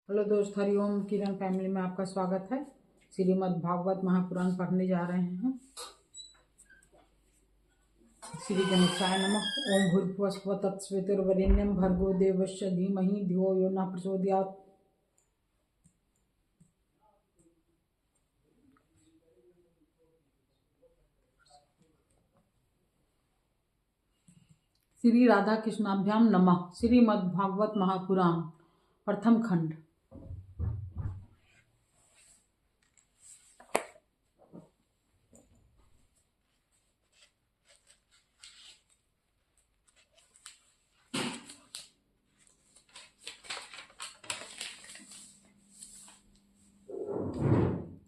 Hello दोस्त, हरिओम। किरण family में आपका स्वागत है। श्रीमद् भागवत महापुराण पढ़ने जा रहे हैं। श्री गणेशाय नमः। ओम भूर्भुवः स्वः तत्सवितुर्वरेण्यं भर्गो देवस्य धीमहि धियो यो नः प्रचोदयात्। श्री राधा कृष्णाभ्याम नमः। श्रीमद् भागवत महापुराण प्रथम खंड।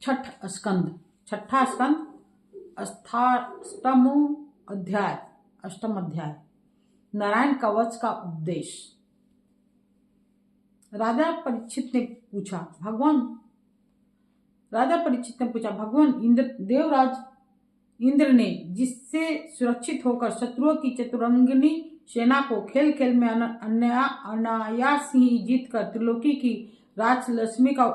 छठा स्कंद अष्टम अध्याय नारायण कवच का उपदेश। राजा परीक्षित ने पूछा, भगवान देवराज इंद्र ने जिससे सुरक्षित होकर शत्रुओं की चतुरंगिनी सेना को खेल खेल में अनायास ही जीतकर त्रिलोकी की राजलक्ष्मी का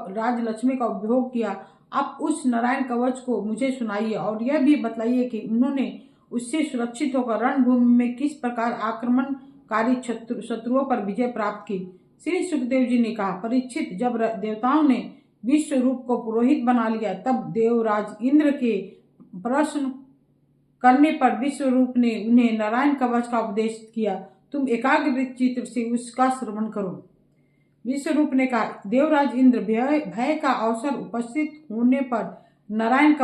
उपभोग किया, आप उस नारायण कवच को मुझे सुनाइए और यह भी बतलाइए कि उन्होंने उससे सुरक्षित होकर रणभूमि में किस प्रकार आक्रमणकारी शत्रुओं पर विजय प्राप्त की। श्री सुखदेव जी ने कहा, परीक्षित, जब देवताओं ने विश्व रूप को पुरोहित बना लिया तब देवराज इंद्र के प्रश्न करने पर विश्व रूप ने उन्हें नारायण कवच का उपदेश किया। तुम एकाग्र चित्त से उसका श्रवण करो। विश्वरूप ने कहा, देवराज इंद्र, भय का अवसर उपस्थित होने पर नारायण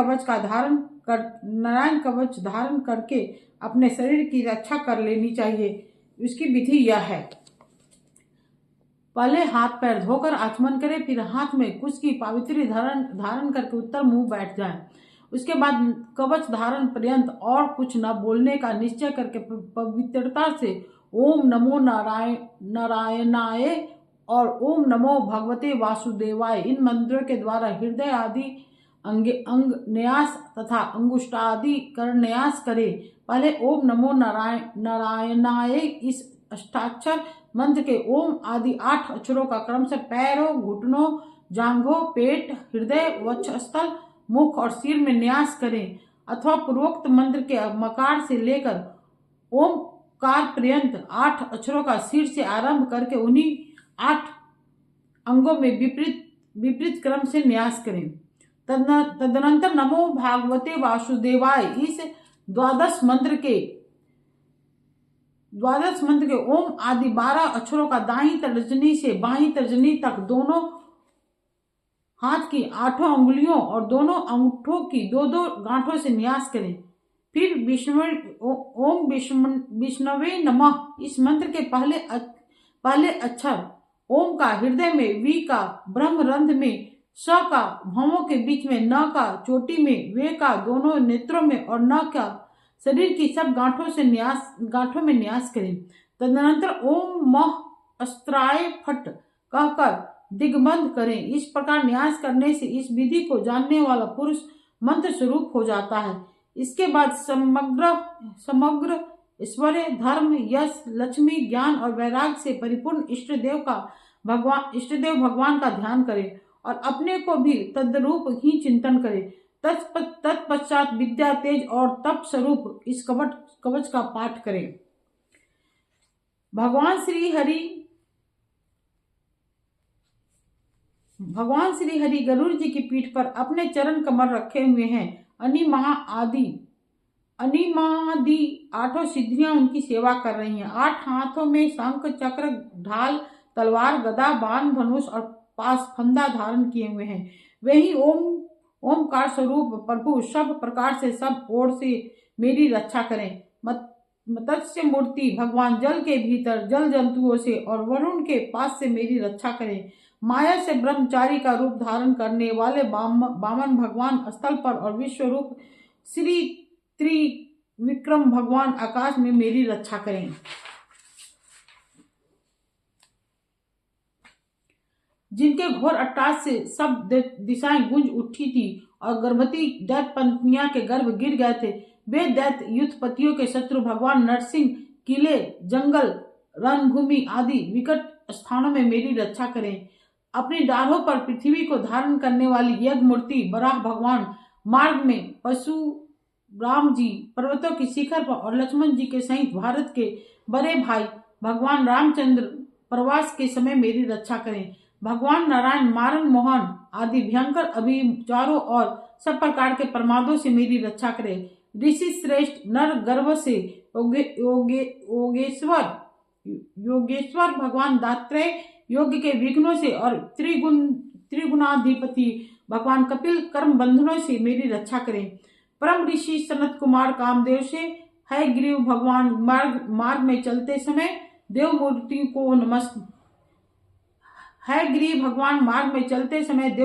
कवच धारण करके अपने शरीर की रक्षा कर लेनी चाहिए। उसकी विधि यह है, पहले हाथ पैर धोकर आचमन करें, फिर हाथ में कुछ की पवित्री धारण करके उत्तर मुंह बैठ जाएं। उसके बाद कवच धारण पर्यंत और कुछ न बोलने का निश्चय करके पवित्रता से ओम नमो नारायणाय और ओम नमो भगवते वासुदेवाय इन मंत्रों के द्वारा हृदय आदि अंग न्यास तथा अंगुष्ठादि कर न्यास करे। पहले ओम नमो नारायणाय इस अष्टाक्षर मंत्र के ओम आदि 8 अक्षरों का क्रम से पैरों, घुटनों, जांघों, पेट, हृदय, वक्षस्थल, मुख और सिर में न्यास करें, अथवा पूर्वोक्त मंत्र के मकार से लेकर ओमकार पर्यंत 8 अक्षरों का सिर से आरंभ करके उन्हीं 8 अंगों में विपरीत क्रम से न्यास करें। तदनंतर नमो भागवते वासुदेवाय इस द्वादश मंत्र के ओम आदि 12 अक्षरों का दाहिनी तर्जनी से बाहीं तर्जनी तक दोनों हाथ की 8 अंगुलियों और दोनों अंगूठों की 2 गांठों से न्यास करें। फिर ओम विष्णवे नमः इस मंत्र के पहले अक्षर ओम का हृदय में, वी का ब्रह्मरंध्र में, स का भौहों के बीच में, न का चोटी में, वे का दोनों नेत्रों में और न का शरीर की सब गांठों में न्यास करें। तदनंतर ओम मह अस्त्राय फट कहकर दिग्बंध करें। इस प्रकार न्यास करने से इस विधि को जानने वाला पुरुष मंत्र स्वरूप हो जाता है। इसके बाद समग्र ऐश्वर्य, धर्म, यश, लक्ष्मी, ज्ञान और वैराग्य से परिपूर्ण इष्टदेव भगवान का ध्यान करें और अपने को भी तद्रूप ही चिंतन करें। तत्पश्चात विद्या, तेज और तप स्वरूप इस कवच का पाठ करें। भगवान श्री हरि गरुड़ जी की पीठ पर अपने चरण कमल रखे हुए हैं। अनिमादि 8 सिद्धियां उनकी सेवा कर रही हैं। 8 हाथों में शंख, चक्र, ढाल, तलवार, गदा, बाण, धनुष और पाशफंदा धारण किए हुए हैं। वही ओमकार स्वरूप प्रभु सब प्रकार से सब ओर से मेरी रक्षा करें। मत्स्य मूर्ति भगवान जल के भीतर जल जंतुओं से और वरुण के पास से मेरी रक्षा करें। माया से ब्रह्मचारी का रूप धारण करने वाले वामन भगवान स्थल पर और विश्व रूप श्री त्रिविक्रम भगवान आकाश में मेरी रक्षा करें। जिनके घोर अट्टहास से सब दिशाएं गूंज उठी थी और गर्भवती दैत्य पत्नियां के गर्भ गिर गए थे, वे दैत्य युद्धपतियों के शत्रु भगवान नरसिंह किले, जंगल, रणभूमि आदि विकट स्थानों में मेरी रक्षा करें। अपनी डालों पर पृथ्वी को धारण करने वाली यज्ञ मूर्ति बराह भगवान मार्ग में पशु राम जी पर्वतों की शिखर पर और लक्ष्मण जी के सहित भारत के बड़े भाई भगवान रामचंद्र प्रवास के समय मेरी रक्षा करें। भगवान नारायण मारण मोहन आदि भयंकर अभिचारों और सब प्रकार के प्रमादों से मेरी रक्षा करें। ऋषि श्रेष्ठ नर गर्भ से योगेश्वर भगवान दात्रेय योग के विघ्नों से और त्रिगुणाधिपति भगवान कपिल कर्म बंधनों से मेरी रक्षा करें। परम ऋषि सनत कुमार कामदेव से हयग्रीव भगवान मार्ग में चलते समय देव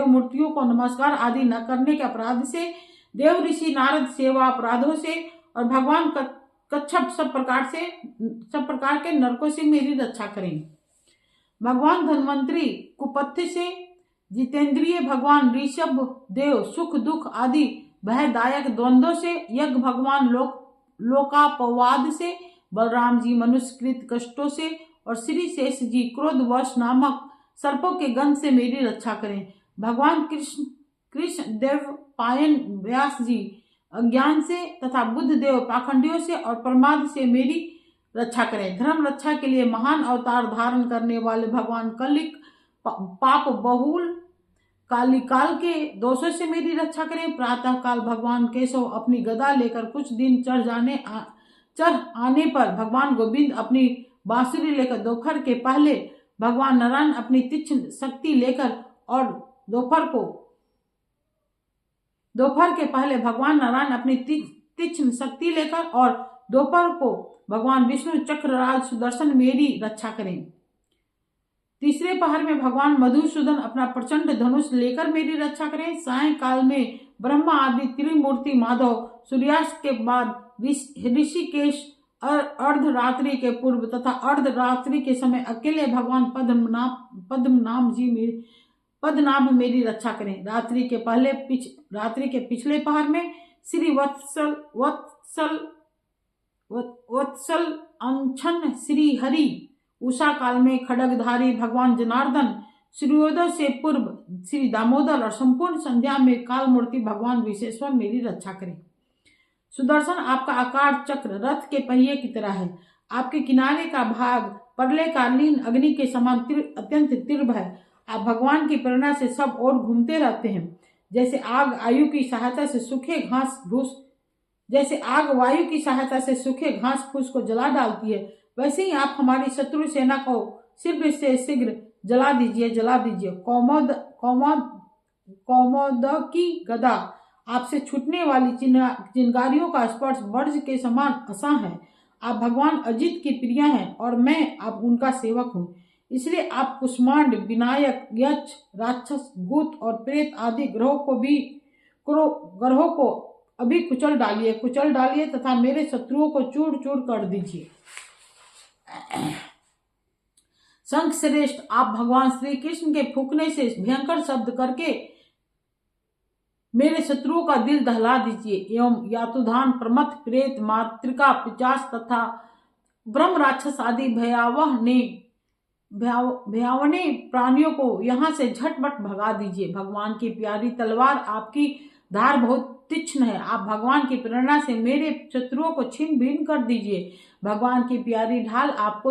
मूर्तियों को नमस्कार आदि न करने के अपराध से, देव ऋषि नारद सेवा अपराधों से और भगवान कच्छप सब प्रकार के नरकों से मेरी रक्षा करें। भगवान धन्वंतरी कुपथ्य से, जितेंद्रिय भगवान ऋषभ देव सुख दुख आदि भयदायक द्वंद्वों से, यज्ञ भगवान लोकापवाद से, बलराम जी मनुष्यकृत कष्टों से और श्री शेष जी क्रोधवश नामक सर्पों के गंध से मेरी रक्षा करें। भगवान कृष्ण देव पायन व्यास जी अज्ञान से तथा बुद्ध देव पाखंडियों से और प्रमाद से मेरी रक्षा करें। धर्म रक्षा के लिए महान अवतार धारण करने वाले भगवान कलिक पाप बहुल कालिकाल के दोषों से मेरी रक्षा करें। प्रातः काल भगवान केशव अपनी गदा लेकर कुछ दिन चढ़ आने पर भगवान गोविंद अपनी बांसुरी लेकर दोपहर के पहले भगवान नारायण अपनी तीक्ष्ण शक्ति लेकर और दोपहर के पहले भगवान नारायण अपनी तीक्ष्ण शक्ति लेकर और दोपहर को भगवान विष्णु चक्रराज सुदर्शन मेरी रक्षा करें। तीसरे पहर में भगवान मधुसूदन अपना प्रचंड धनुष लेकर मेरी रक्षा करें। सायंकाल में ब्रह्मा आदि त्रिमूर्ति माधव सूर्यास्त के बाद ऋषिकेश अर्धरात्रि के पूर्व तथा अर्धरात्रि के समय अकेले भगवान पद्मनाभ मेरी रक्षा करें। रात्रि के पिछले पहर में श्री वत्सल अंशन श्री हरि, उषा काल में खड्गधारी भगवान जनार्दन, सूर्योदय से पूर्व श्री दामोदर और संपूर्ण संध्या में काल मूर्ति भगवान विशेश्वर मेरी रक्षा करें। सुदर्शन आपका आकार चक्र रथ के पहिए की तरह है। आपके किनारे का भाग प्रलयकालीन अग्नि के समान अत्यंत तीव्र है। आप भगवान की प्रेरणा से सब ओर घूमते रहते हैं। जैसे आग वायु की सहायता से सूखे घास फूस को जला डालती है, वैसे ही आप हमारी शत्रु सेना को शीघ्र से शीघ्र जला दीजिए। कौमोद की गदा आपसे छूटने वाली चिंगारियों का स्पर्श वर्ज के समान आसान है। आप भगवान अजित की प्रिया हैं और मैं आप उनका सेवक हूँ, इसलिए आप कुष्मांड, विनायक, यक्ष, राक्षस, भूत और प्रेत आदि ग्रहों को अभी कुचल डालिए तथा मेरे शत्रुओं को चूर चूर कर दीजिए। शंख श्रेष्ठ, आप भगवान श्री कृष्ण के फूंकने से भयंकर शब्द करके मेरे शत्रुओं का दिल दहला दीजिए एवं यातुधान, प्रमथ, प्रेत, मातृका, पिचास तथा ब्रह्म राक्षस आदि भयावने प्राणियों को यहाँ से झटपट भगा दीजिए। भगवान की प्यारी तलवार आपकी धार बहुत तीक्ष्ण है। आप भगवान की प्रेरणा से मेरे शत्रुओं को छिन्न भिन्न कर दीजिए। भगवान की प्यारी ढाल आप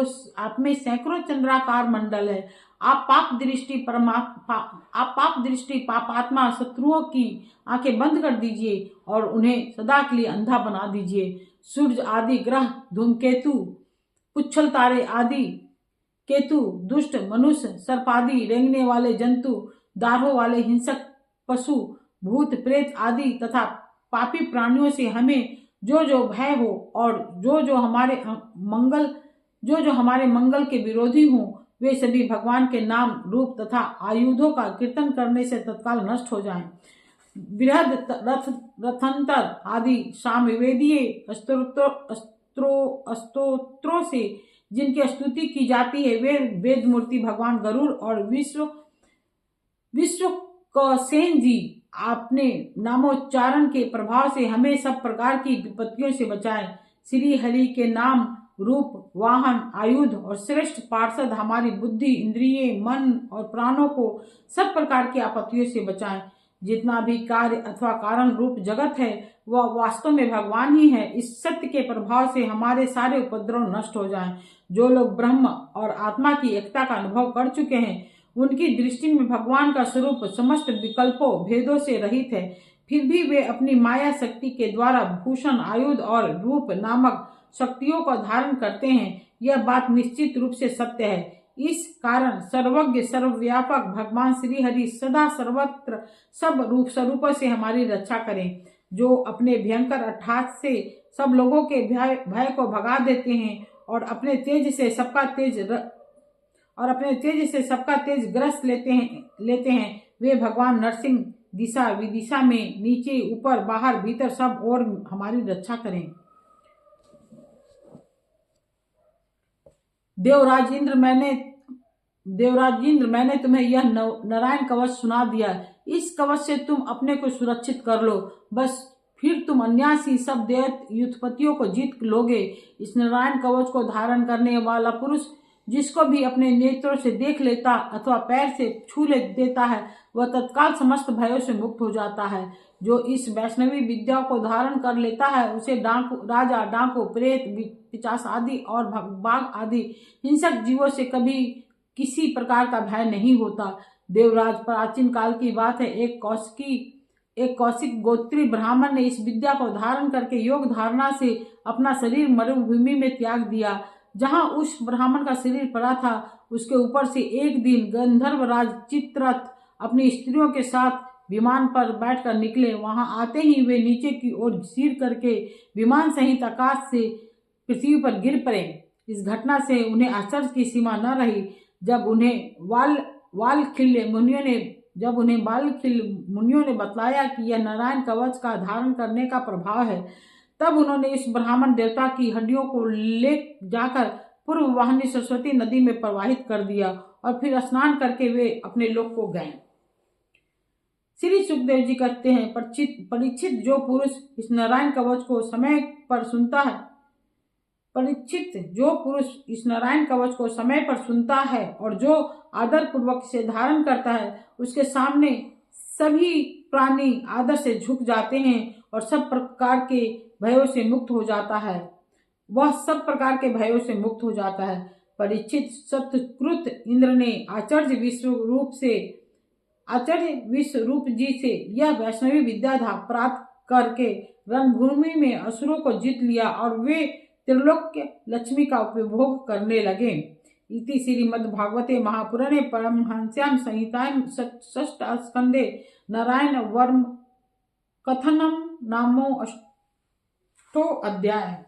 में सैकड़ों चंद्राकार मंडल है। आप पाप दृष्टि पापात्मा शत्रुओं की आंखें बंद कर दीजिए और उन्हें सदा के लिए अंधा बना दीजिए। सूर्य आदि ग्रह, धूमकेतु, पुच्छल तारे आदि केतु, दुष्ट मनुष्य, सर्पादि, रेंगने वाले जंतु, दाढ़ों वाले हिंसक पशु, भूत प्रेत आदि तथा पापी प्राणियों से हमें जो जो भय हो और जो जो हमारे मंगल के विरोधी हों, वे सभी भगवान के नाम रूप तथा आयुधों का कीर्तन करने से तत्काल नष्ट हो जाएं। बृहद रथंतर आदि सामवेदीय स्तोत्रों से जिनकी स्तुति की जाती है, वे वेद मूर्ति भगवान गरुड़ और विश्वक्सेन जी आपने नामोच्चारण के प्रभाव से हमें सब प्रकार की विपत्तियों से बचाएं। श्री हरि के नाम रूप, वाहन, आयुध और श्रेष्ठ पार्षद हमारी बुद्धि, इंद्रिय, मन और प्राणों को सब प्रकार की आपत्तियों से बचाएं। जितना भी कार्य अथवा कारण रूप जगत है वह वास्तव में भगवान ही है। इस सत्य के प्रभाव से हमारे सारे उपद्रव नष्ट हो जाएं। जो लोग ब्रह्म और आत्मा की एकता का अनुभव कर चुके हैं उनकी दृष्टि में भगवान का स्वरूप समस्त विकल्पों भेदों से रहित है। फिर भी वे अपनी माया शक्ति के द्वारा भूषण, आयुध और रूप नामक शक्तियों का धारण करते हैं। यह बात निश्चित रूप से सत्य है। इस कारण सर्वज्ञ सर्वव्यापक भगवान श्री हरि सदा सर्वत्र सब रूप स्वरूपों से हमारी रक्षा करें। जो अपने भयंकर अट्टहास से सब लोगों के भय को भगा देते हैं और अपने तेज से सबका तेज ग्रस्त लेते हैं वे भगवान नरसिंह दिशा विदिशा में नीचे ऊपर बाहर भीतर सब और हमारी रक्षा करें। देवराज इंद्र, मैंने तुम्हें यह नारायण कवच सुना दिया। इस कवच से तुम अपने को सुरक्षित कर लो, बस फिर तुम अनायासी सब दैत्योत्पत्तियों को जीत लोगे। इस नारायण कवच को धारण करने वाला पुरुष जिसको भी अपने नेत्रों से देख लेता अथवा पैर से छू देता है वह तत्काल समस्त भयों से मुक्त हो जाता है। जो इस वैष्णवी विद्या को धारण कर लेता है उसे राजा, डाकू, प्रेत, पिशाच आदि और बाघ आदि हिंसक जीवों से कभी किसी प्रकार का भय नहीं होता। देवराज, प्राचीन काल की बात है, एक कौशिक गोत्री ब्राह्मण ने इस विद्या को धारण करके योग धारणा से अपना शरीर मरुभूमि में त्याग दिया। जहां उस ब्राह्मण का शरीर पड़ा था उसके ऊपर से एक दिन गंधर्वराज चित्ररथ अपनी स्त्रियों के साथ विमान पर बैठकर निकले। वहां आते ही वे नीचे की ओर सिर करके विमान सहित आकाश से पृथ्वी पर गिर पड़े। इस घटना से उन्हें आश्चर्य की सीमा न रही। जब उन्हें वालखिल्य मुनियों ने बतलाया कि यह नारायण कवच का धारण करने का प्रभाव है तब उन्होंने इस ब्राह्मण देवता की हड्डियों को ले जाकर पूर्व वाहिनी सरस्वती नदी में प्रवाहित कर दिया और फिर स्नान करके वे अपने लोक को गए। श्री सुखदेव जी कहते हैं, परीक्षित, जो पुरुष इस नारायण कवच को समय पर सुनता है और जो आदर पूर्वक से धारण करता है उसके सामने सभी प्राणी आदर से झुक जाते हैं और सब प्रकार के भयों से मुक्त हो जाता है। वह सब प्रकार के भयों से मुक्त हो जाता है। परीक्षित, सत्यकृत इंद्र ने आचार्य विश्वरूप जी से यह वैष्णवी विद्या प्राप्त करके रणभूमि में असुरों को जीत लिया और वे त्रिलोक्य लक्ष्मी का उपभोग करने लगे। इति श्रीमद्भागवते महापुराणे परमहंस्यां संहितायां षष्ठ स्कंदे नारायण वर्म कथनम नामो अष्टो अध्याय।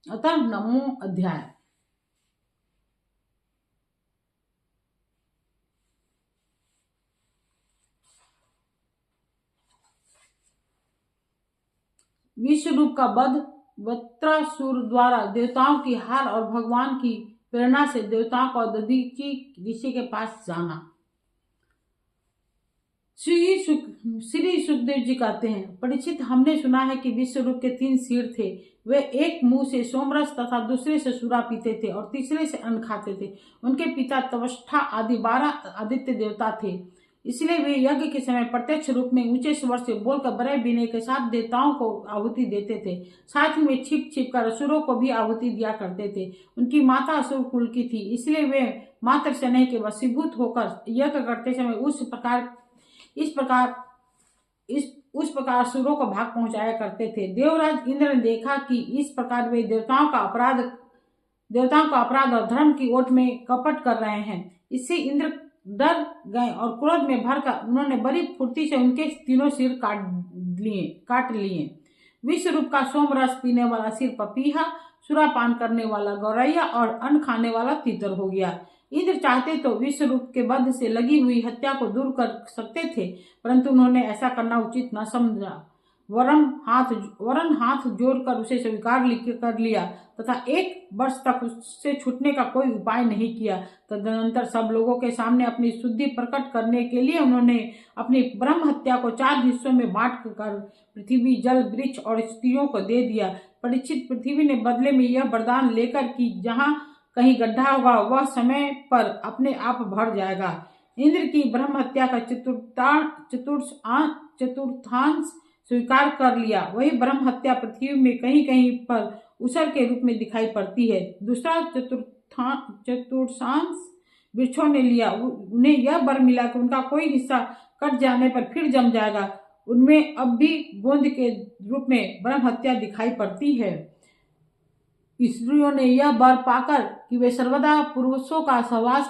अतः नवमो अध्याय। विश्वरूप का वध, वत्रासुर द्वारा देवताओं की हार और भगवान की प्रेरणा से देवताओं को दधीचि ऋषि के पास जाना। श्री सुखदेव जी कहते हैं, परीक्षित, हमने सुना है कि विश्वरूप के 3 सिर थे। वे एक मुंह से सोमरस तथा दूसरे से सूरा पीते थे और तीसरे से अन्न खाते थे। उनके पिता त्वष्टा आदि 12 आदित्य देवता थे। इसलिए वे यज्ञ के समय प्रत्यक्ष रूप में ऊंचे स्वर से बोलकर बड़े विनय के साथ देवताओं को आहुति देते थे। साथ ही में छिप कर असुरों को भी आहुति दिया करते थे। उनकी माता असुर कुल की थी, इसलिए वे मातृ स्नेह के वशीभूत होकर यज्ञ करते समय उस प्रकार असुरों को भाग पहुंचाया करते थे। देवराज इंद्र ने देखा कि इस प्रकार वे देवताओं का अपराध और धर्म की ओट में कपट कर रहे हैं। इससे इंद्र डर गए और क्रोध में भरकर उन्होंने बड़ी फुर्ती से उनके 3 सिर काट लिए। विश्वरूप का सोमरस पीने वाला सिर पपीहा, सुरापान करने वाला गौरैया और अन्न खाने वाला तीतर हो गया। इंद्र चाहते तो विश्व रूप के वध से लगी हुई हत्या को दूर कर सकते थे, परंतु उन्होंने ऐसा करना उचित न समझा। वरन हाथ जोड़कर उसे स्वीकार कर लिया तथा 1 वर्ष तक उससे छूटने का कोई उपाय नहीं किया। तदनंतर सब लोगों के सामने अपनी शुद्धि प्रकट करने के लिए उन्होंने अपनी ब्रह्म हत्या को 4 हिस्सों में बांट कर पृथ्वी, जल, वृक्ष और स्त्रियों को दे दिया। परीक्षित, पृथ्वी ने बदले में यह वरदान लेकर कि जहाँ कहीं गड्ढा होगा वह समय पर अपने आप भर जाएगा। इंद्र की ब्रह्म हत्या का चतुर्थांश स्वीकार कर लिया। वही ब्रह्म हत्या पृथ्वी में कहीं कहीं पर उसर के रूप में दिखाई पड़ती है। दूसरा चतुर्थांश वृक्षों ने लिया। उन्हें यह वर मिला कि उनका कोई हिस्सा कट जाने पर फिर जम जाएगा। उनमें अब भी गोंद के रूप में ब्रह्म हत्या दिखाई पड़ती है। स्त्रियों ने यह वर पाकर कि वे सर्वदा पुरुषों का सहवास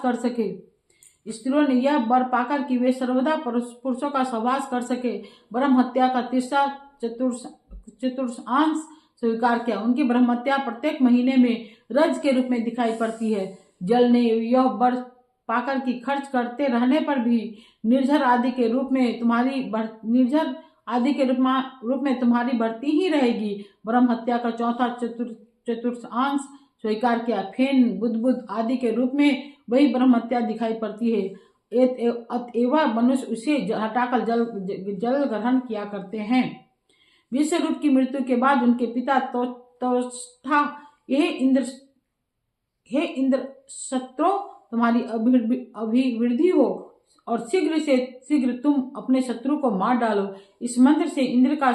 कर सके ब्रह्म हत्या का तीसरा चतुर्थांश स्वीकार किया। उनकी ब्रह्म हत्या प्रत्येक महीने में रज के रूप में दिखाई पड़ती है। जल ने यह वर पाकर कि खर्च करते रहने पर भी निर्झर आदि के रूप में तुम्हारी बढ़ती ही रहेगी। ब्रह्म हत्या का चौथा चतुर्थांश स्वीकार किया। फेन, बुद्ध आदि के रूप में वही ब्रह्म हत्या दिखाई पड़ती है। अतएव मनुष्य उसे हटाकर जल ग्रहण किया करते हैं। विश्वरूप की मृत्यु के बाद उनके पिता तोष्ठा, हे इंद्र शत्रु, तुम्हारी अभिवृद्धि हो और शीघ्र से शीघ्र तुम अपने शत्रु को मार डालो। इस मंत्र से इंद्र का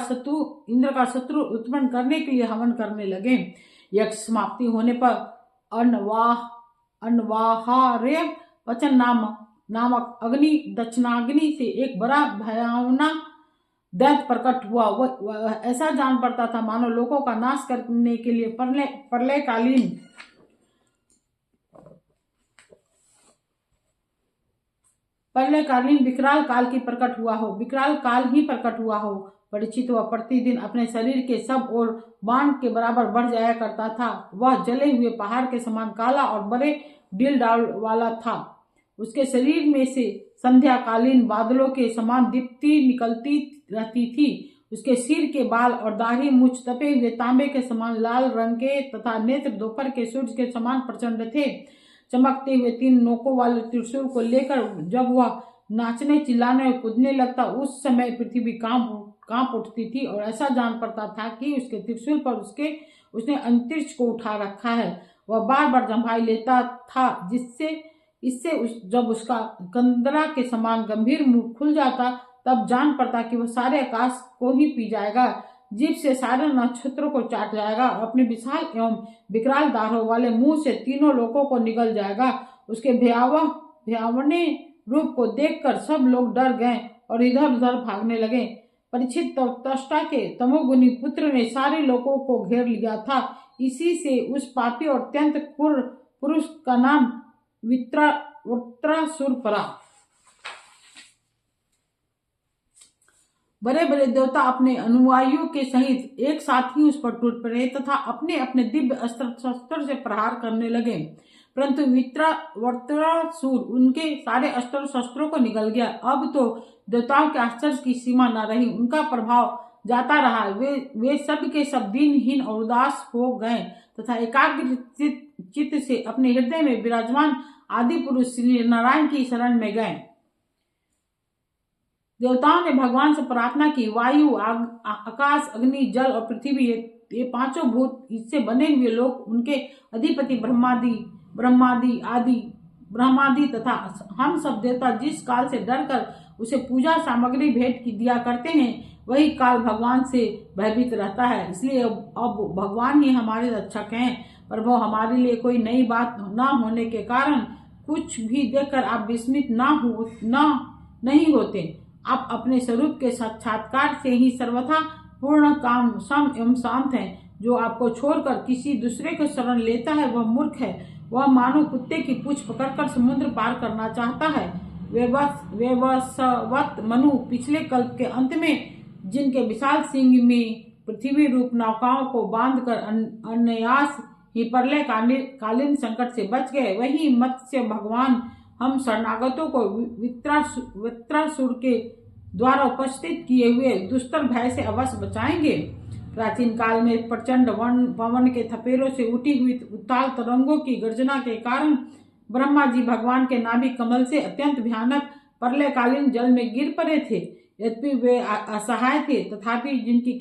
शत्रु उत्पन्न करने के लिए हवन करने लगे। यज्ञ समाप्ति होने पर अनवाहार्य वचन नामक अग्नि, दक्षिणाग्नि से एक बड़ा भयावना दैत्य प्रकट हुआ। वह ऐसा जान पड़ता था मानो लोगों का नाश करने के लिए प्रलयकालीन विकराल काल ही प्रकट हुआ हो। परीक्षित वह प्रतिदिन अपने शरीर के सब ओर बाण के बराबर बढ़ जाया करता था। वह जले हुए पहाड़ के समान काला और बड़े डील डाल वाला था। उसके शरीर में से संध्याकालीन बादलों के समान दीप्ति निकलती रहती थी। उसके सिर के बाल और दाढ़ी मुछ तपे हुए तांबे के समान लाल रंग के तथा नेत्र दोपहर के सूर्य के समान प्रचंड थे। चमकते हुए 3 नोकों वाले त्रिशूल को लेकर जब वह नाचने, चिल्लाने और कूदने लगता, उस समय पृथ्वी कांप उठती थी और ऐसा जान पड़ता था कि उसके त्रिशूल पर उसने अंतरिक्ष को उठा रखा है। वह बार बार जम्हाई लेता था, जब उसका कंदरा के समान गंभीर मुंह खुल जाता तब जान पड़ता कि वह सारे आकाश को ही पी जाएगा, जीभ से सारे नक्षत्रों को चाट जाएगा और अपने विशाल एवं विकराल दाढ़ों वाले मुंह से तीनों लोकों को निगल जाएगा। उसके भयावने रूप को देखकर सब लोग डर गए और इधर उधर भागने लगे। परीक्षित त्वष्टा के तमोगुनी पुत्र ने सारे लोगों को घेर लिया था। इसी से उस पापी और अत्यंत क्रूर पुरुष का नाम वृत्रासुर पड़ा। बड़े बड़े देवता अपने अनुयायियों के सहित एक साथ ही उस पर टूट पड़े तथा अपने अपने दिव्य अस्त्र शस्त्र से प्रहार करने लगे, परंतु वृत्रासुर उनके सारे अस्त्र शस्त्रों को निगल गया। अब तो देवताओं के आश्चर्य की सीमा न रही, उनका प्रभाव जाता रहा। वे सब के सब दीनहीन और उदास हो गए तथा एकाग्र चित्त से अपने हृदय में विराजमान आदि पुरुष श्री नारायण की शरण में गए। देवताओं ने भगवान से प्रार्थना की। वायु, आकाश, अग्नि, जल और पृथ्वी, ये पांचों भूत, इससे बने हुए लोग, उनके अधिपति ब्रह्मादि तथा हम सब देवता जिस काल से डरकर उसे पूजा सामग्री भेंट की दिया करते हैं, वही काल भगवान से भयभीत रहता है। इसलिए अब भगवान ही हमारे रक्षक हैं। प्रभु, हमारे लिए कोई नई बात न होने के कारण कुछ भी देखकर आप विस्मित नहीं होते। आप अपने स्वरूप के साक्षात्कार से ही सर्वथा पूर्ण काम, सम एवं शांत हैं। जो आपको छोड़कर किसी दूसरे को शरण लेता है वह मूर्ख है। वह मानो कुत्ते की पूंछ पकड़कर समुद्र पार करना चाहता है। वेवस्वत मनु पिछले कल्प के अंत में जिनके विशाल सिंह में पृथ्वी रूप नौकाओं को बांधकर अनायास ही प्रलय कालीन संकट से बच गए, वही मत्स्य भगवान हम शरणागतों को वृत्रासुर के द्वारा उपस्थित किए हुए दुस्तर भय से अवश्य बचाएंगे। प्राचीन काल में प्रचंड पवन के थपेरों से उठी हुई उताल तरंगों की गर्जना के कारण ब्रह्मा जी भगवान के नाभि कमल से अत्यंत भयानक प्रलयकालीन जल में गिर पड़े थे। यद्यपि वे असहाय थे, तथापि जिनकी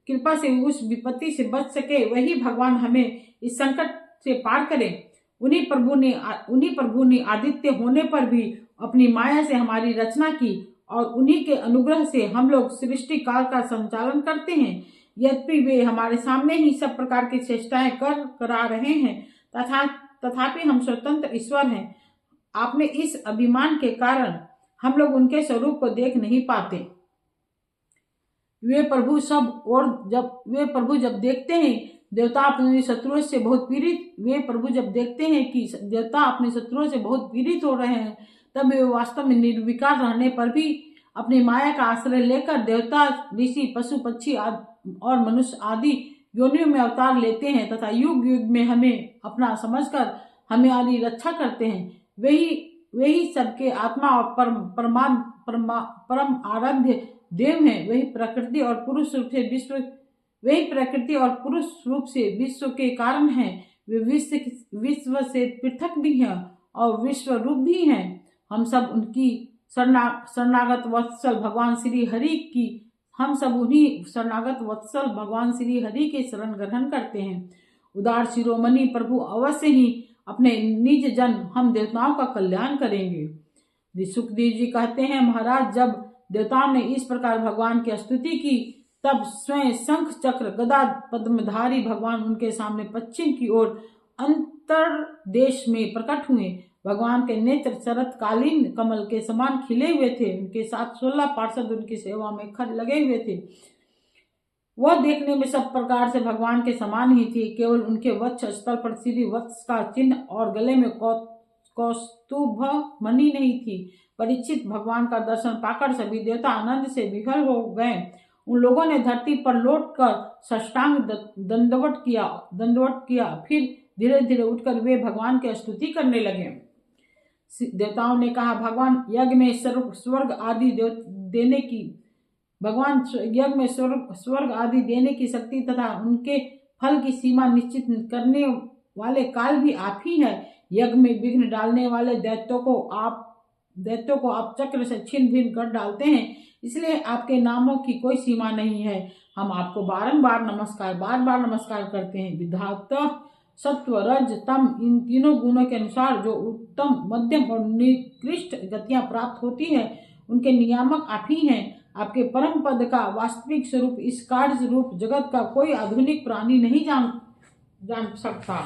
कृपा से उस विपत्ति से बच सके, वही भगवान हमें इस संकट से पार करें। उन्हीं प्रभु ने आदित्य होने पर भी अपनी माया से हमारी रचना की और उन्हीं के अनुग्रह से हम लोग सृष्टि काल का संचालन करते हैं। यद्यपि वे हमारे सामने ही सब प्रकार की चेष्टाएं करा रहे हैं, तथापि हम स्वतंत्र ईश्वर हैं। आपने इस अभिमान के कारण हम लोग उनके स्वरूप को देख नहीं पाते। वे प्रभु जब देखते हैं देवता अपने शत्रुओं से बहुत पीड़ित जब देखते हैं कि देवता अपने शत्रुओं से बहुत पीड़ित हो रहे हैं, तब वे वास्तव में निर्विकार रहने पर भी अपनी माया का आश्रय लेकर देवता, ऋषि, पशु, पक्षी और मनुष्य आदि योनियों में अवतार लेते हैं तथा युग युग में हमें अपना समझकर हमारी रक्षा करते हैं। वही सबके आत्मा और परम आराध्य देव हैं। वही प्रकृति और पुरुष रूप से विश्व के कारण हैं। वे विश्व से पृथक भी हैं और विश्व रूप भी हैं। हम सब उनकी शरणागत वत्सल भगवान श्री हरि के शरण ग्रहण करते हैं। उदार शिरोमणि प्रभु अवश्य ही अपने निज जन हम देवताओं का कल्याण करेंगे। सुखदेव जी कहते हैं, महाराज, जब देवताओं ने इस प्रकार भगवान की स्तुति की, तब स्वयं शंख चक्र गदा पद्मधारी भगवान उनके सामने पश्चिम की ओर अंतर्देश में प्रकट हुए। भगवान के नेत्र शरतकालीन कमल के समान खिले हुए थे। उनके साथ 16 पार्षद उनकी सेवा में खड़े लगे हुए थे। वह देखने में सब प्रकार से भगवान के समान ही थी। केवल उनके वक्ष स्थल पर श्री वत्स का चिन्ह और गले में कौस्तुभ मणि नहीं थी। परीक्षित, भगवान का दर्शन पाकर सभी देवता आनंद से विफल हो गए। उन लोगों ने धरती पर लौटकर साष्टांग दंडवत किया। फिर धीरे धीरे उठकर वे भगवान की स्तुति करने लगे। देवताओं ने कहा, भगवान यज्ञ में स्वर्ग आदि देने की शक्ति तथा उनके फल की सीमा निश्चित करने वाले काल भी आप ही है। यज्ञ में विघ्न डालने वाले दैत्यों को आप चक्र से छिन्न भिन्न कर डालते हैं, इसलिए आपके नामों की कोई सीमा नहीं है। हम आपको बार बार नमस्कार करते हैं। विधाता सत्व, रज, तम, इन तीनों गुणों के अनुसार जो उत्तम, मध्यम और निकृष्ट गतियां प्राप्त होती है, उनके नियामक आप ही हैं। आपके परम पद का वास्तविक स्वरूप इस कार्य रूप जगत का कोई आधुनिक प्राणी नहीं जान सकता।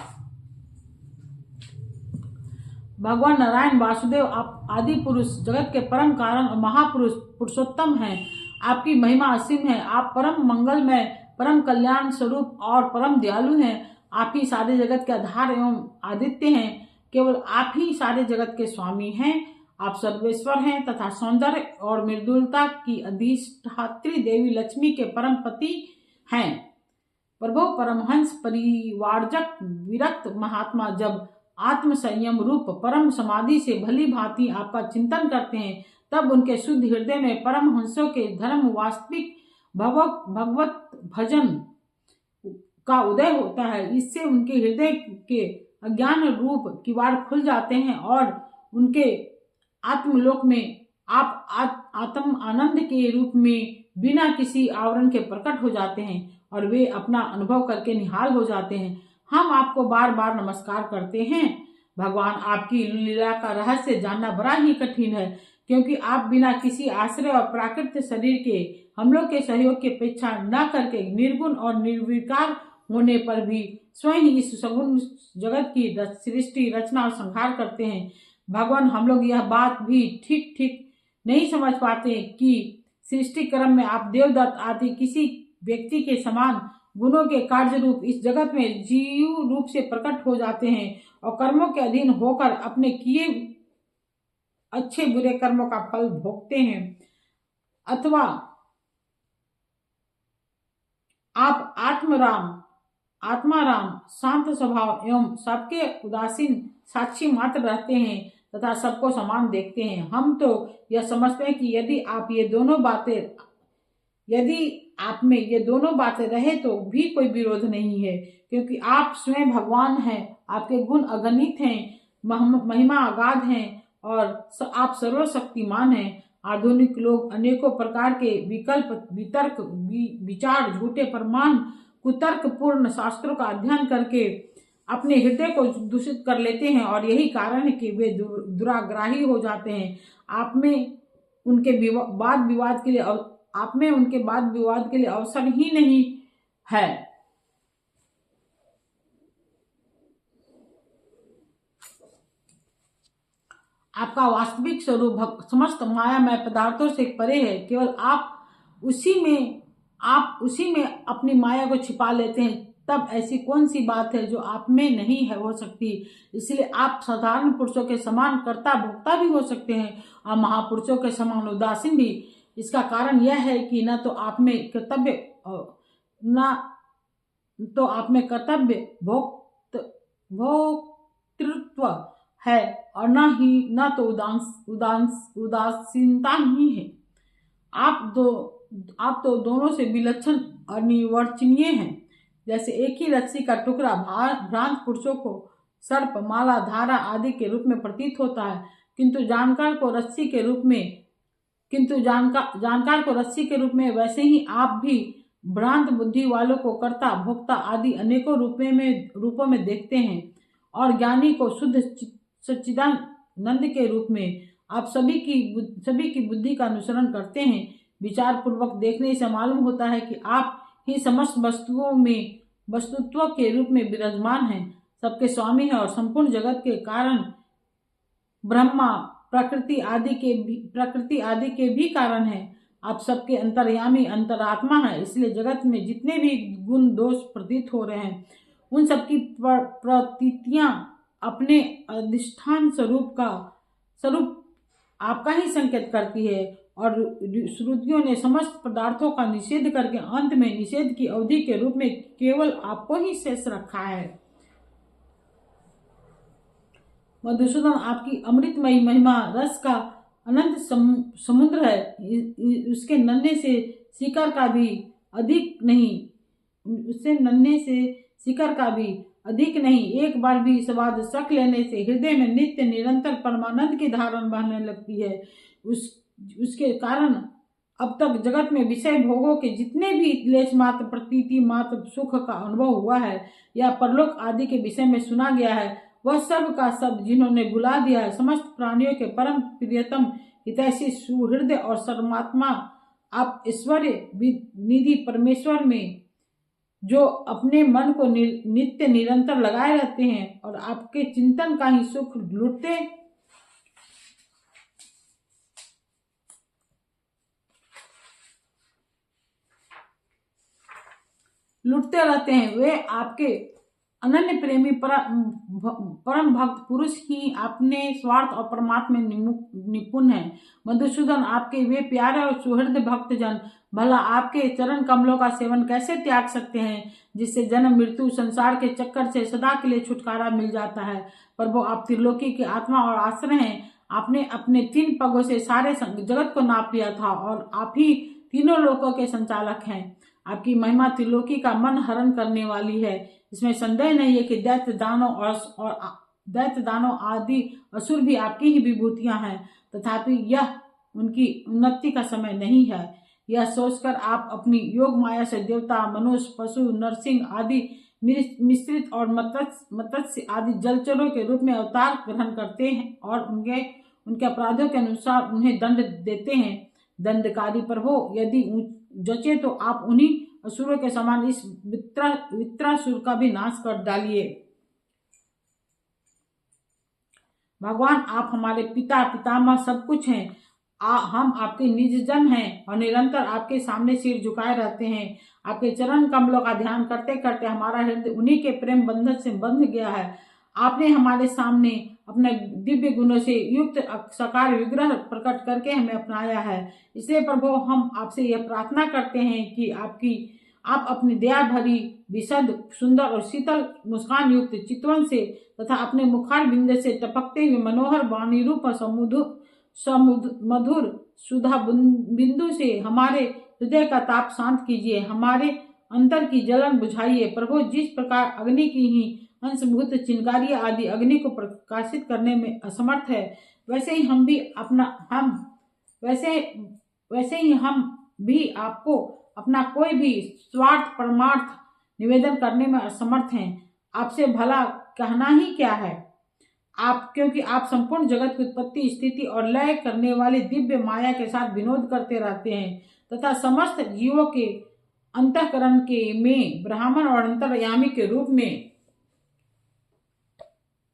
भगवान नारायण वासुदेव आप आदि पुरुष, जगत के परम कारण और महापुरुष पुरुषोत्तम हैं। आपकी महिमा असीम है। आप परम मंगलमय, परम कल्याण स्वरूप और परम दयालु हैं। आप ही सारे जगत के आधार एवं आदित्य हैं। केवल आप ही सारे जगत के स्वामी हैं। आप सर्वेश्वर हैं तथा सौंदर्य और मृदुलता की अधिष्ठात्री देवी लक्ष्मी के परम पति हैं। प्रभु परमहंस परिवारजक विरक्त महात्मा जब आत्म संयम रूप परम समाधि से भली भांति आपका चिंतन करते हैं, तब उनके शुद्ध हृदय में परमहंसों के धर्म वास्तविक भगवत भजन का उदय होता है। इससे उनके हृदय के अज्ञान रूप किवाड़ खुल जाते हैं और उनके आत्मलोक में आप आत्म आनंद के रूप में बिना किसी आवरण के प्रकट हो जाते हैं और वे अपना अनुभव करके निहाल हो जाते हैं। हम आपको बार बार नमस्कार करते हैं। भगवान, आपकी लीला का रहस्य जानना बड़ा ही कठिन है, क्योंकि आप बिना किसी आश्रय और प्राकृतिक शरीर के हम लोग के सहयोग की अपेक्षा न करके निर्गुण और निर्विकार होने पर भी स्वयं इस सगुण जगत की सृष्टि, रचना और संहार करते हैं। भगवान, हम लोग यह बात भी ठीक नहीं समझ पाते कि सृष्टि क्रम में आप देवदत्त आदि किसी व्यक्ति के समान गुणों के कार्य रूप इस जगत में जीव रूप से प्रकट हो जाते हैं और कर्मों के अधीन होकर अपने किए अच्छे बुरे कर्मों का फल भोगते हैं, अथवा आप आत्माराम शांत स्वभाव एवं सबके उदासीन साक्षी मात्र रहते हैं तथा सबको समान देखते हैं। हम तो यह समझते हैं कि यदि आप में ये दोनों बातें रहे तो भी कोई विरोध नहीं है, क्योंकि आप स्वयं भगवान हैं, आपके गुण अगणित हैं, महिमा अगाध हैं और आप सर्वशक्तिमान हैं। आधुनिक लोग अनेकों प्रकार के विकल्प, वितर्क, विचार, झूठे प्रमाण, कुतर्क पूर्ण शास्त्रों का अध्ययन करके अपने हृदय को दूषित कर लेते हैं और यही कारण है कि वे दुराग्राही हो जाते हैं। आप में उनके वाद विवाद के लिए अवसर ही नहीं है। आपका वास्तविक स्वरूप समस्त मायामय पदार्थों से परे है। केवल आप उसी में अपनी माया को छिपा लेते हैं। तब ऐसी कौन सी बात है जो आप में नहीं है हो सकती। इसलिए आप साधारण पुरुषों के समान कर्ता भोक्ता भी हो सकते हैं और महापुरुषों के समान उदासीन भी। इसका कारण यह है कि न तो आप में कर्तव्य भोक्तृत्व है और न तो उदासीनता ही है। आप तो दोनों से विलक्षण अनिर्वचनीय हैं। जैसे एक ही रस्सी का टुकड़ा भ्रांत पुरुषों को सर्प, माला, धारा आदि के रूप में प्रतीत होता है, किंतु जानकार को रस्सी के रूप में वैसे ही आप भी भ्रांत बुद्धि वालों को कर्ता भोक्ता आदि अनेकों रूपों में देखते हैं और ज्ञानी को शुद्ध सच्चिदानंद के रूप में। आप सभी की बुद्धि का अनुसरण करते हैं। विचार पूर्वक देखने से मालूम होता है कि आप ही समस्त वस्तुत्व के रूप में विराजमान हैं, सबके स्वामी हैं और संपूर्ण जगत के कारण ब्रह्मा, प्रकृति आदि के भी कारण हैं। आप सबके अंतर्यामी अंतरात्मा है। इसलिए जगत में जितने भी गुण दोष प्रतीत हो रहे हैं उन सबकी प्रतीतियां अपने अधिष्ठान स्वरूप आपका ही संकेत करती है और श्रुतियों ने समस्त पदार्थों का निषेध करके अंत में निषेध की अवधि के रूप में केवल आपको ही शेष रखा है। मधुसूदन, आपकी अमृतमयी महिमा रस का अनंत समुद्र है। उसके नन्हे से शिखर का भी अधिक नहीं। एक बार भी स्वाद चख लेने से हृदय में नित्य निरंतर परमानंद की धारण बहने लगती है। उसके कारण अब तक जगत में विषय भोगों के जितने भी क्लेश मात्र, प्रतीति मात्र सुख का अनुभव हुआ है या परलोक आदि के विषय में सुना गया है, वह सब का सब जिन्होंने बुला दिया है, समस्त प्राणियों के परम प्रियतम हितैषी सुहृदय और सर्वात्मा आप ऐश्वर्य निधि परमेश्वर में जो अपने मन को नित्य निरंतर लगाए रहते हैं और आपके चिंतन का ही सुख लुटते रहते हैं। वे आपके अनन्य प्रेमी परम भक्त पुरुष ही अपने स्वार्थ और परमात्मा में निपुण है। मधुसूदन, आपके वे प्यारे और सुहृद भक्तजन भला आपके चरण कमलों का सेवन कैसे त्याग सकते हैं, जिससे जन्म मृत्यु संसार के चक्कर से सदा के लिए छुटकारा मिल जाता है। प्रभु, आप त्रिलोकी के आत्मा और आश्रय हैं। आपने अपने 3 पगों से सारे जगत को नाप लिया था और आप ही तीनों लोकों के संचालक हैं। आपकी महिमा त्रिलोकी का मन हरण करने वाली है। इसमें संदेह नहीं है कि दैत्य दानव आदि असुर भी आपकी ही विभूतियां हैं, तथापि यह उनकी उन्नति का समय नहीं है। यह सोचकर आप अपनी योग माया से देवता, मनुष्य, पशु, नरसिंह आदि मिश्रित और मत्स्य आदि जलचरों के रूप में अवतार ग्रहण करते हैं और उनके अपराधों के अनुसार उन्हें दंड देते हैं। दंडकारी प्रभु, यदि जचे तो आप उन्हीं असुरों के समान इस वित्रासुर का भी नाश कर डालिए। भगवान, आप हमारे पिता पितामह सब कुछ हैं। हम आपके निज जन हैं और निरंतर आपके सामने सिर झुकाए रहते हैं। आपके चरण कमलों का ध्यान करते करते हमारा हृदय उन्हीं के प्रेम बंधन से बंध गया है। आपने हमारे सामने अपने दिव्य गुणों से युक्त साकार विग्रह प्रकट करके हमें अपनाया है। इसलिए प्रभु, हम आपसे यह प्रार्थना करते हैं कि आप अपनी दया भरी विशद सुंदर और शीतल मुस्कान युक्त चितवन से तथा अपने मुखार बिंद से टपकते हुए मनोहर वाणी रूप मधुर सुधा बिंदु से हमारे हृदय का ताप शांत कीजिए, हमारे अंतर की जलन बुझाइए। प्रभु, जिस प्रकार अग्नि की ही अंशभूत चिंगारी आदि अग्नि को प्रकाशित करने में असमर्थ है, वैसे ही हम भी आपको अपना कोई भी स्वार्थ परमार्थ निवेदन करने में असमर्थ हैं। आपसे भला कहना ही क्या है, क्योंकि आप संपूर्ण जगत की उत्पत्ति स्थिति और लय करने वाली दिव्य माया के साथ विनोद करते रहते हैं तथा समस्त जीवों के अंतःकरण में ब्राह्मण और अंतर्यामी के रूप में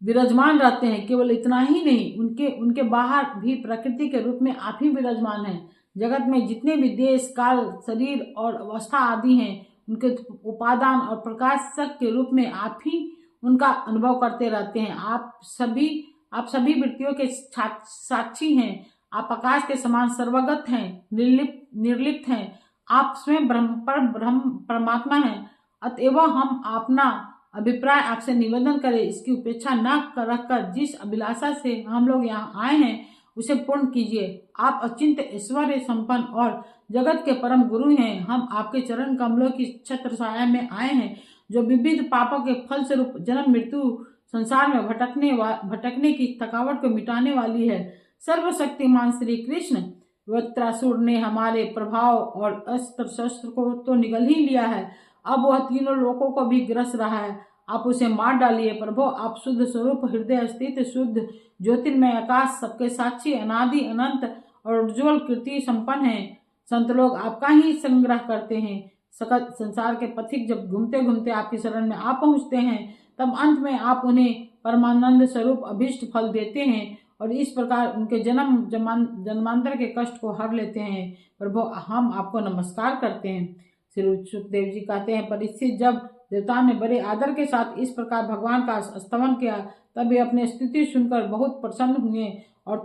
विराजमान रहते हैं। केवल इतना ही नहीं, उनके बाहर भी प्रकृति के रूप में आप ही विराजमान हैं। जगत में जितने भी देश काल शरीर और अवस्था आदि हैं, उनके उपादान और प्रकाशक के रूप में आप ही उनका अनुभव करते रहते हैं। आप सभी वृत्तियों के साक्षी हैं। आप आकाश के समान सर्वगत हैं, निर्लिप्त हैं। आप स्वयं परमात्मा हैं। अतएव हम अपना अभिप्राय आपसे निवेदन करें, इसकी उपेक्षा न रखकर जिस अभिलाषा से हम लोग यहाँ आए हैं उसे पूर्ण कीजिए। आप अचिंत्य ऐश्वर्य संपन्न और जगत के परम गुरु हैं। हम आपके चरण कमलों की छत्र छाया में आए हैं, जो विविध पापों के फल स्वरूप जन्म मृत्यु संसार में भटकने की थकावट को मिटाने वाली है। सर्वशक्तिमान श्री कृष्ण वृत्रासुर ने हमारे प्रभाव और अस्त्र शस्त्र को तो निगल ही लिया है, अब वह तीनों लोकों को भी ग्रस रहा है। आप उसे मार डालिए। प्रभु, आप शुद्ध स्वरूप हृदय स्थित शुद्ध ज्योतिर्मय आकाश, सबके साक्षी, अनादि अनंत और उज्ज्वल कीर्ति संपन्न हैं। संत लोग आपका ही संग्रह करते हैं। सकल संसार के पथिक जब घूमते घूमते आपकी शरण में आ पहुँचते हैं, तब अंत में आप उन्हें परमानंद स्वरूप अभीष्ट फल देते हैं और इस प्रकार उनके जन्मांतर के कष्ट को हर लेते हैं। प्रभु, हम आपको नमस्कार करते हैं। श्री सुखदेव जी कहते हैं, परीक्षित, जब देवताओं ने बड़े आदर के साथ इस प्रकार भगवान का स्तवन किया, तब वे अपनी स्तुति सुनकर बहुत प्रसन्न हुए और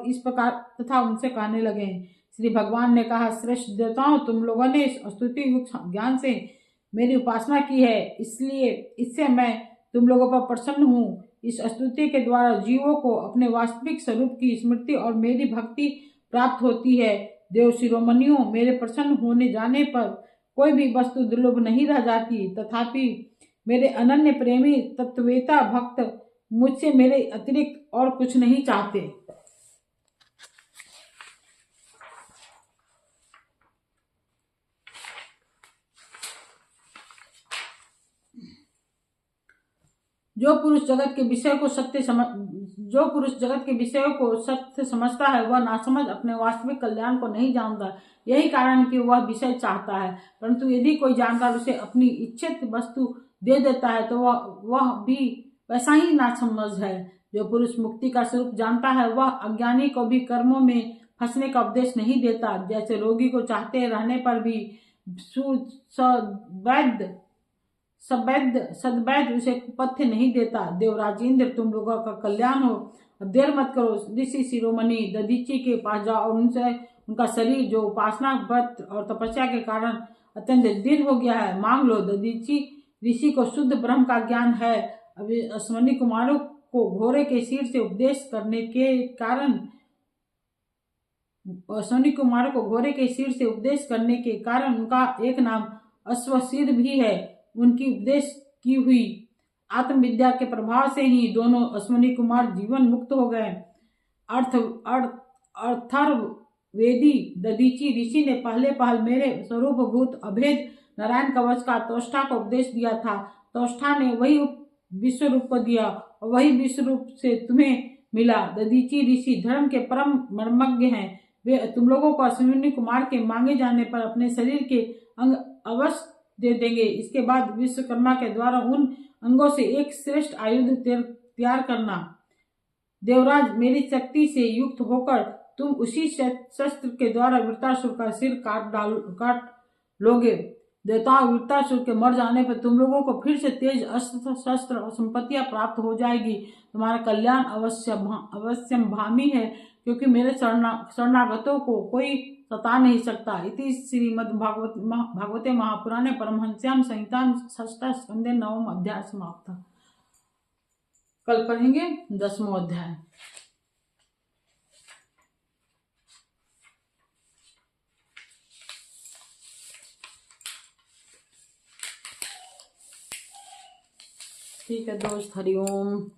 इस प्रकार उनसे कहने लगे। श्री भगवान ने कहा, श्रेष्ठ देवताओं, तुम लोगों ने इस स्तुति युक्त ज्ञान से मेरी उपासना की है, इसलिए इससे मैं तुम लोगों पर प्रसन्न हूँ। इस स्तुति के द्वारा जीवों को अपने वास्तविक स्वरूप की स्मृति और मेरी भक्ति प्राप्त होती है। देव शिरोमणियों, मेरे प्रसन्न होने जाने पर कोई भी वस्तु दुर्लभ नहीं रह जाती, तथापि मेरे अनन्य प्रेमी तत्ववेता भक्त मुझसे मेरे अतिरिक्त और कुछ नहीं चाहते। जो पुरुष जगत के विषय को सत्य समझता है, वह नासमझ अपने वास्तविक कल्याण को नहीं जानता। यही कारण कि वह विषय चाहता है, परंतु यदि कोई जानकार उसे अपनी इच्छित वस्तु दे देता है तो वह भी वैसा ही नासमझ है। जो पुरुष मुक्ति का स्वरूप जानता है, वह अज्ञानी को भी कर्मों में फंसने का उपदेश नहीं देता। जैसे रोगी को चाहते रहने पर भी सद्वैद्य उसे कुपथ्य नहीं देता। देवराजेंद्र, तुम लोगों का कल्याण हो, देर मत करो। ऋषि शिरोमणि दधीचि के पास जाओ और उनसे उनका शरीर जो उपासना व्रत और तपस्या के कारण अत्यंत दृढ़ हो गया है, मांग लो। दधीचि ऋषि को शुद्ध ब्रह्म का ज्ञान है। अभी अश्विनी कुमारों को घोड़े के सिर से उपदेश करने के कारण उनका एक नाम अश्वशीर भी है। उनकी उपदेश की हुई आत्मविद्या के प्रभाव से ही दोनों अश्विनी कुमार जीवन मुक्त हो गए। अथर्ववेदी दधीचि ऋषि ने पहल मेरे स्वरूपभूत अभेद नारायण कवच का तोष्ठा को उपदेश दिया था। तोष्ठा ने वही विश्व रूप को दिया और वही विश्व रूप से तुम्हें मिला। दधीचि ऋषि धर्म के परम मर्मज्ञ हैं। वे तुम लोगों को अश्विनी कुमार के मांगे जाने पर अपने शरीर के अंग अवश्य दे देंगे। इसके बाद विश्वकर्मा के द्वारा उन अंगों से एक श्रेष्ठ आयुध तैयार करना। देवराज, मेरी शक्ति से युक्त होकर तुम उसी शस्त्र के द्वारा वृत्रासुर का सिर काट लोगे। देवताओं, वीरता शुरू के मर जाने पर तुम लोगों को फिर से तेज अस्त्र शस्त्र और संपत्तियां प्राप्त हो जाएगी। तुम्हारा कल्याण अवश्य भामी है, क्योंकि मेरे शरणागतों को कोई सता नहीं सकता। इति भागवते महापुराणे परमहंस्याम संहिताम षष्ठ स्कंदे 9वां अध्याय समाप्त। कल पढ़ेंगे 10वां अध्याय। ठीक है दोस्त, हरिओम।